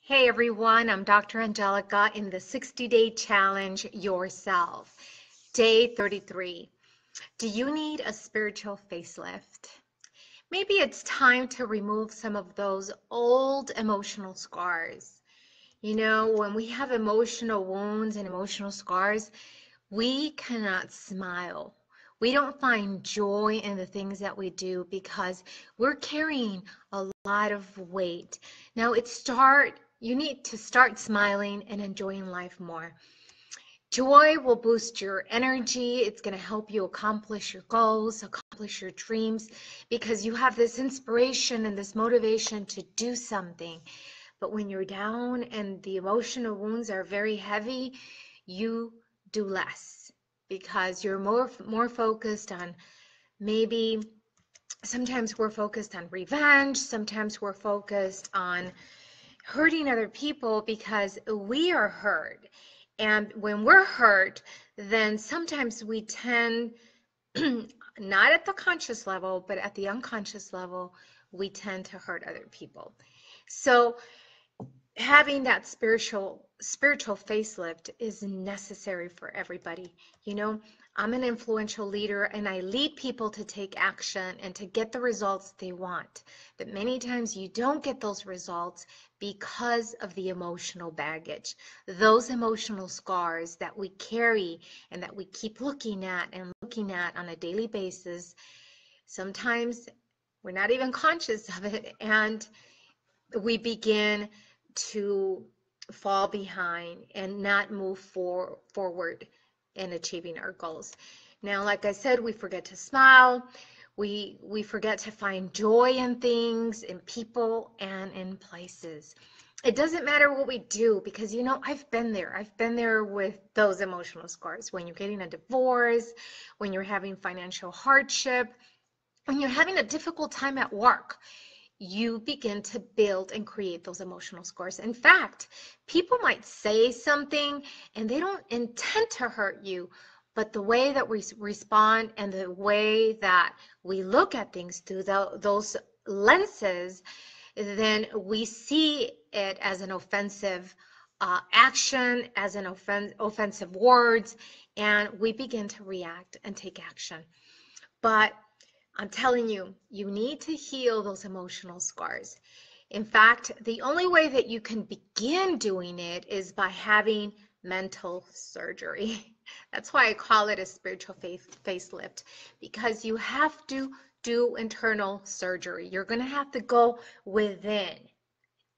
Hey everyone, I'm Dr. Angelica in the 60-Day Challenge Yourself. Day 33. Do you need a spiritual facelift? Maybe it's time to remove some of those old emotional scars. You know, when we have emotional wounds and emotional scars, we cannot smile. We don't find joy in the things that we do because we're carrying a lot of weight. Now you need to start smiling and enjoying life more. Joy will boost your energy. It's going to help you accomplish your goals, accomplish your dreams, because you have this inspiration and this motivation to do something. But when you're down and the emotional wounds are very heavy, you do less because you're more focused on maybe sometimes we're focused on revenge, sometimes we're focused on hurting other people because we are hurt. And when we're hurt, then sometimes we tend, not at the conscious level, but at the unconscious level, we tend to hurt other people. So having that spiritual facelift is necessary for everybody. You know, I'm an influential leader and I lead people to take action and to get the results they want. But many times you don't get those results because of the emotional baggage, those emotional scars that we carry and that we keep looking at on a daily basis. Sometimes we're not even conscious of it, and we begin to fall behind and not move forward in achieving our goals. Now, like I said, we forget to smile. We forget to find joy in things, in people, and in places. It doesn't matter what we do because, you know, I've been there. I've been there with those emotional scars. When you're getting a divorce, when you're having financial hardship, when you're having a difficult time at work, you begin to build and create those emotional scars. In fact, people might say something and they don't intend to hurt you, but the way that we respond and the way that we look at things through those lenses, then we see it as an offensive action, as an offensive words, and we begin to react and take action. But I'm telling you, you need to heal those emotional scars. In fact, the only way that you can begin doing it is by having mental surgery. That's why I call it a spiritual facelift, because you have to do internal surgery. You're going to have to go within,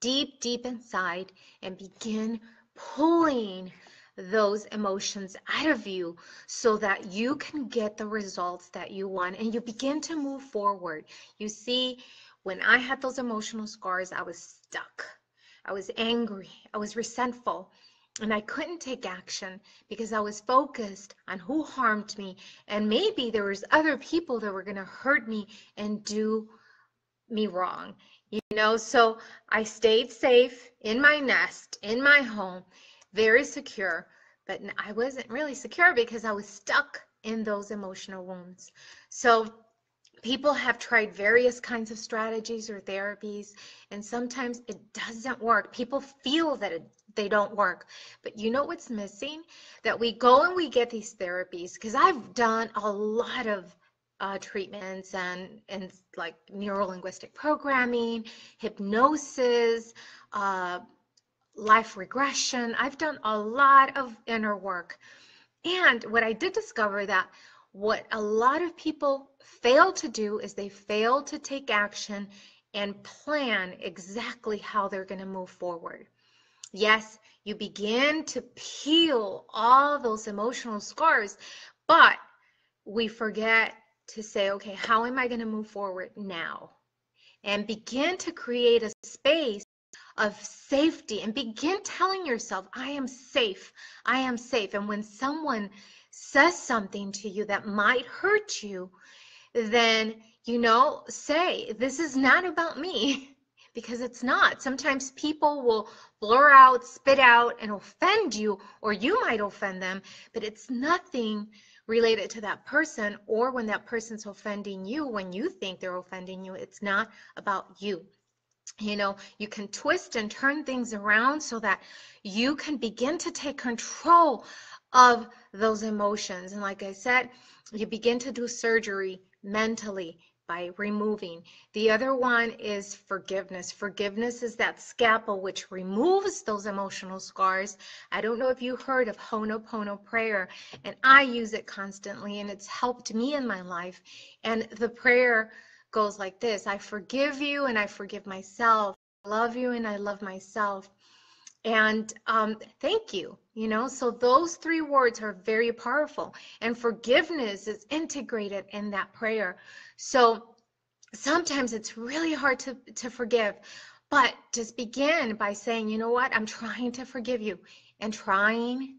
deep inside, and begin pulling those emotions out of you so that you can get the results that you want and you begin to move forward. You see, when I had those emotional scars, I was stuck. I was angry. I was resentful. And I couldn't take action because I was focused on who harmed me. And maybe there was other people that were going to hurt me and do me wrong. You know, so I stayed safe in my nest, in my home, very secure, but I wasn't really secure because I was stuck in those emotional wounds. So people have tried various kinds of strategies or therapies, and sometimes it doesn't work. People feel that they don't work, but you know what's missing? That we go and we get these therapies, because I've done a lot of treatments and like neuro-linguistic programming, hypnosis, life regression. I've done a lot of inner work. And what I did discover that what a lot of people fail to do is they fail to take action and plan exactly how they're going to move forward. Yes, you begin to peel all those emotional scars, but we forget to say, okay, how am I going to move forward now? And begin to create a space of safety and begin telling yourself, I am safe. I am safe. And when someone says something to you that might hurt you, then, you know, say, this is not about me. Because it's not. Sometimes people will blur out, spit out, and offend you, or you might offend them, but it's nothing related to that person, or when that person's offending you, when you think they're offending you, it's not about you. You can twist and turn things around so that you can begin to take control of those emotions. And like I said, you begin to do surgery mentally by removing. The other one is forgiveness. Forgiveness is that scalpel which removes those emotional scars. I don't know if you heard of Ho'oponopono prayer, and I use it constantly, and it's helped me in my life. And the prayer goes like this: I forgive you and I forgive myself. I love you and I love myself. And thank you. So those three words are very powerful, and forgiveness is integrated in that prayer. So sometimes it's really hard to forgive, but just begin by saying, you know what, I'm trying to forgive you, and trying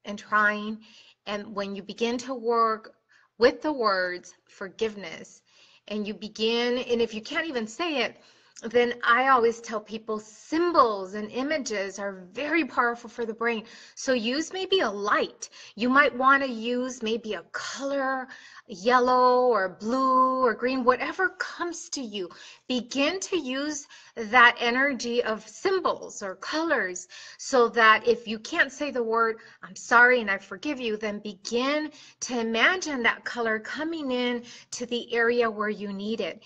and trying. And when you begin to work with the words forgiveness, and you begin, and if you can't even say it, then I always tell people symbols and images are very powerful for the brain. So use maybe a light. You might want to use maybe a color, yellow or blue or green, whatever comes to you. Begin to use that energy of symbols or colors, so that if you can't say the word, I'm sorry and I forgive you, then begin to imagine that color coming in to the area where you need it.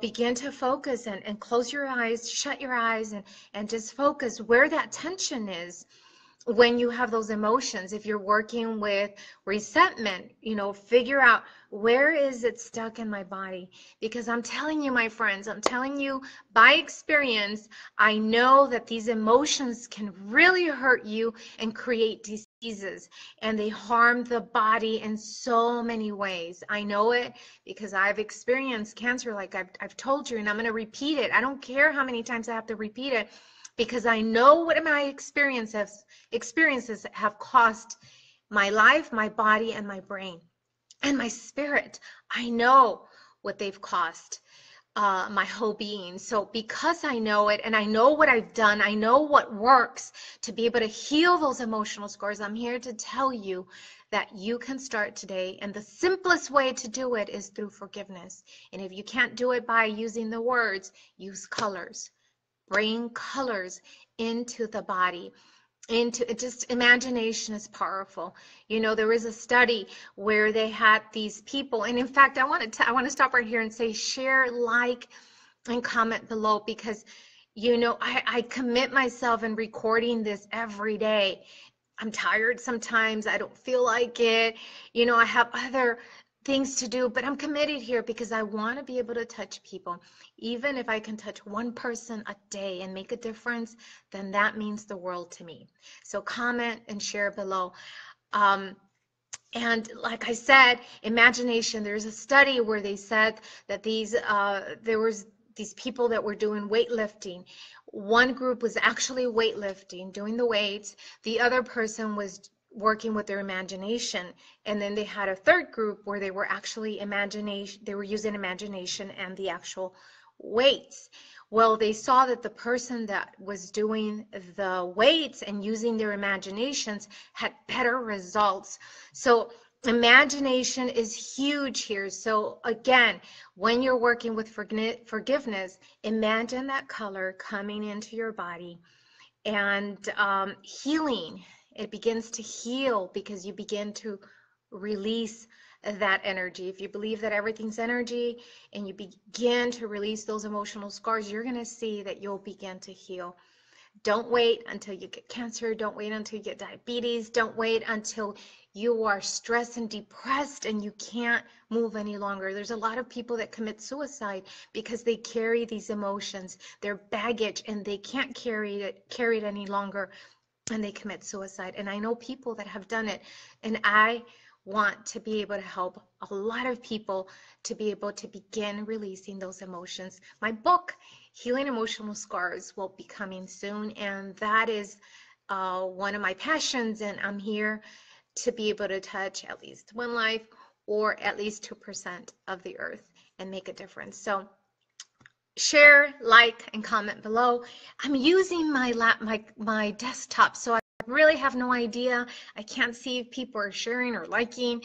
Begin to focus and close your eyes, shut your eyes, and just focus where that tension is when you have those emotions. If you're working with resentment, figure out, where is it stuck in my body? Because I'm telling you, my friends, I'm telling you by experience, I know that these emotions can really hurt you and create diseases, and they harm the body in so many ways. I know it because I've experienced cancer, like I've told you, and I'm going to repeat it. I don't care how many times I have to repeat it, because I know what my experiences have cost my life, my body, and my brain, and my spirit. I know what they've cost my whole being. So because I know it, and I know what I've done, I know what works to be able to heal those emotional scars, I'm here to tell you that you can start today. And the simplest way to do it is through forgiveness. And if you can't do it by using the words, use colors. Bring colors into the body. Into it. Just imagination is powerful. There was a study where they had these people, and in fact, I want to stop right here and say, share, like, and comment below, because I commit myself in recording this every day. I'm tired sometimes. I don't feel like it. I have other things to do, but I'm committed here because I want to be able to touch people. Even if I can touch one person a day and make a difference, then that means the world to me. So comment and share below. And like I said, imagination, there's a study where they said that there was these people that were doing weightlifting. One group was actually weightlifting, doing the weights. The other person was working with their imagination. And then they had a third group where they were actually they were using imagination and the actual weights. Well, they saw that the person that was doing the weights and using their imaginations had better results. So imagination is huge here. So again, when you're working with forgiveness, imagine that color coming into your body, and healing. It begins to heal because you begin to release that energy. If you believe that everything's energy and you begin to release those emotional scars, you're going to see that you'll begin to heal. Don't wait until you get cancer. Don't wait until you get diabetes. Don't wait until you are stressed and depressed and you can't move any longer. There's a lot of people that commit suicide because they carry these emotions, their baggage, and they can't carry it any longer, and they commit suicide. And I know people that have done it, and I want to be able to help a lot of people to be able to begin releasing those emotions. My book, Healing Emotional Scars, will be coming soon, and that is one of my passions, and I'm here to be able to touch at least one life, or at least 2% of the earth, and make a difference. So share, like, and comment below. I'm using my desktop, so I really have no idea. I can't see if people are sharing or liking,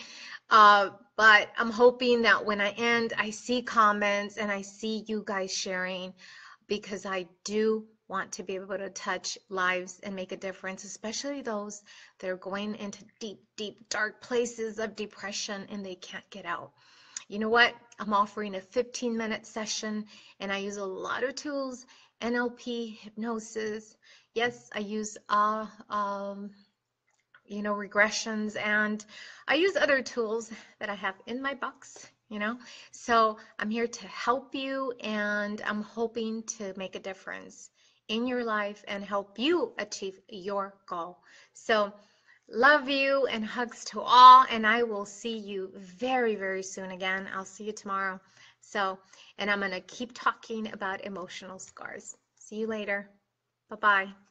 but I'm hoping that when I end, I see comments and I see you guys sharing, because I do want to be able to touch lives and make a difference, especially those that are going into deep, deep, dark places of depression and they can't get out. You know what? I'm offering a 15-minute session and I use a lot of tools, NLP, hypnosis. Yes, I use regressions, and I use other tools that I have in my box. So I'm here to help you, and I'm hoping to make a difference in your life and help you achieve your goal. So love you and hugs to all, and I will see you very, very soon again. I'll see you tomorrow. And I'm going to keep talking about emotional scars. See you later. Bye-bye.